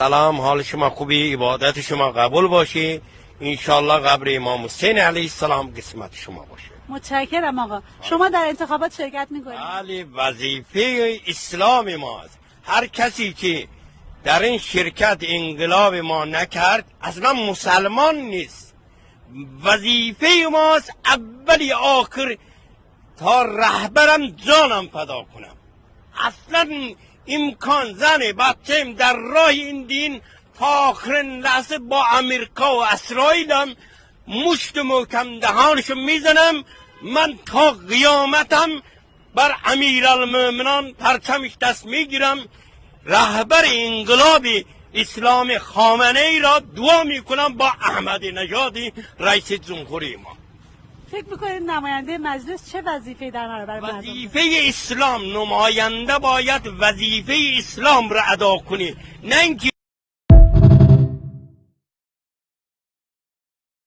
سلام، حال شما خوبی؟ عبادت شما قبول باشه. انشالله قبر امام حسین علیه السلام قسمت شما باشه. متشکرم آقا. شما در انتخابات شرکت میکنید؟ بله، وظیفه اسلام ماست. هر کسی که در این شرکت انقلاب ما نکرد اصلا مسلمان نیست. وظیفه ماست اولی آخر تا رهبرم جانم فدا کنم. اصلا امکان زن بچه‌ام در راه این دین تا آخرین لحظه با امریکا و اسرائیل هم مشت محکم دهانشو میزنم. من تا قیامتم بر امیرالمومنان پرچمش دست میگیرم. رهبر انقلاب اسلام خامنه ای را دعا میکنم با احمد نژاد رئیس جمهوری ما. فکر میکنید نماینده مجلس چه وظیفه‌ای در برابر مردم؟ وظیفه اسلام، نماینده باید وظیفه اسلام را ادا کنه، نه اینکه